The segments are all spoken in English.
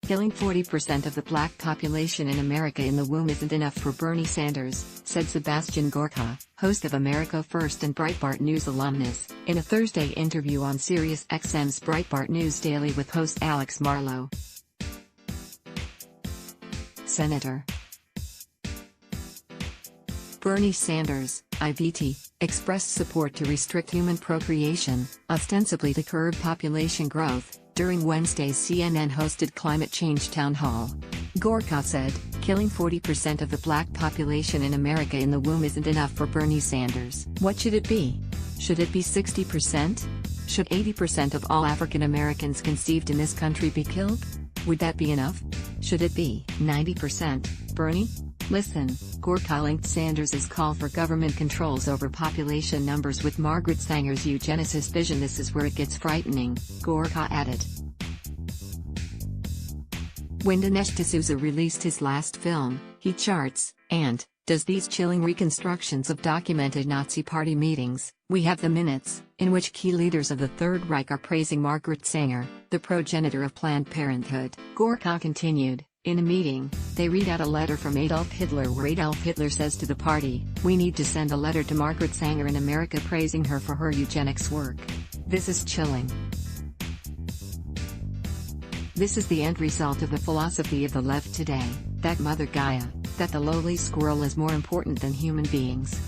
Killing 40% of the black population in America in the womb isn't enough for Bernie Sanders, said Seb Gorka, host of America First and Breitbart News alumnus, in a Thursday interview on Sirius XM's Breitbart News Daily with host Alex Marlow. Senator Bernie Sanders, IVT, expressed support to restrict human procreation, ostensibly to curb population growth, during Wednesday's CNN-hosted climate change town hall. Gorka said, killing 40% of the black population in America in the womb isn't enough for Bernie Sanders. What should it be? Should it be 60%? Should 80% of all African Americans conceived in this country be killed? Would that be enough? Should it be 90%, Bernie? Listen, Gorka linked Sanders' call for government controls over population numbers with Margaret Sanger's eugenicist vision. This is where it gets frightening, Gorka added. When Dinesh D'Souza released his last film, he charts, and does these chilling reconstructions of documented Nazi Party meetings. We have the minutes, in which key leaders of the Third Reich are praising Margaret Sanger, the progenitor of Planned Parenthood. Gorka continued. In a meeting, they read out a letter from Adolf Hitler where Adolf Hitler says to the party, "We need to send a letter to Margaret Sanger in America praising her for her eugenics work." This is chilling. This is the end result of the philosophy of the left today, that Mother Gaia, that the lowly squirrel is more important than human beings.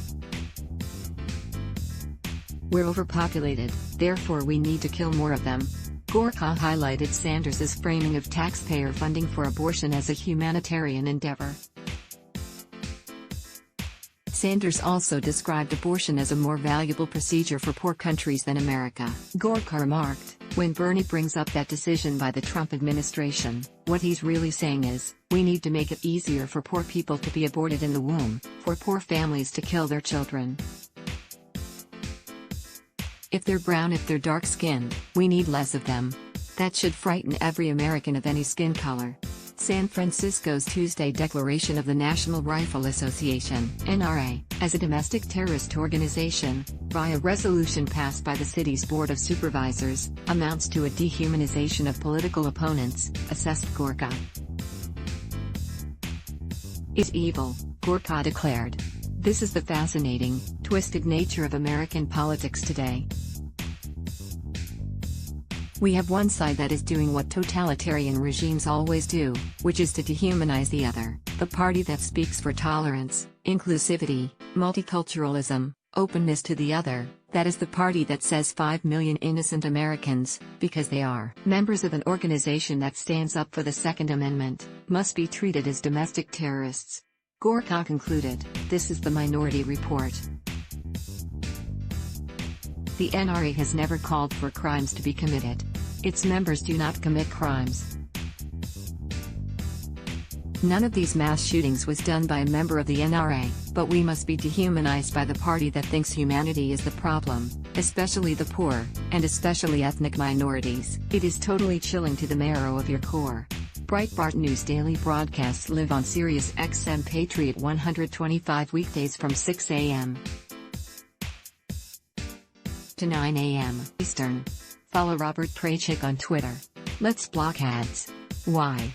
We're overpopulated, therefore we need to kill more of them. Gorka highlighted Sanders' framing of taxpayer funding for abortion as a humanitarian endeavor. Sanders also described abortion as a more valuable procedure for poor countries than America. Gorka remarked, when Bernie brings up that decision by the Trump administration, what he's really saying is, we need to make it easier for poor people to be aborted in the womb, for poor families to kill their children. If they're brown, if they're dark-skinned, we need less of them. That should frighten every American of any skin color. San Francisco's Tuesday declaration of the National Rifle Association (NRA) as a domestic terrorist organization, via resolution passed by the city's Board of Supervisors, amounts to a dehumanization of political opponents, assessed Gorka. It's evil, Gorka declared. This is the fascinating, twisted nature of American politics today. We have one side that is doing what totalitarian regimes always do, which is to dehumanize the other, the party that speaks for tolerance, inclusivity, multiculturalism, openness to the other, that is the party that says 5 million innocent Americans, because they are members of an organization that stands up for the Second Amendment, must be treated as domestic terrorists. Gorka concluded, this is the Minority Report. The NRA has never called for crimes to be committed. Its members do not commit crimes. None of these mass shootings was done by a member of the NRA, but we must be dehumanized by the party that thinks humanity is the problem, especially the poor, and especially ethnic minorities. It is totally chilling to the marrow of your core. Breitbart News daily broadcasts live on Sirius XM Patriot 125 weekdays from 6 a.m. to 9 a.m. Eastern. Follow Robert Kraychik on Twitter. Let's block ads. Why?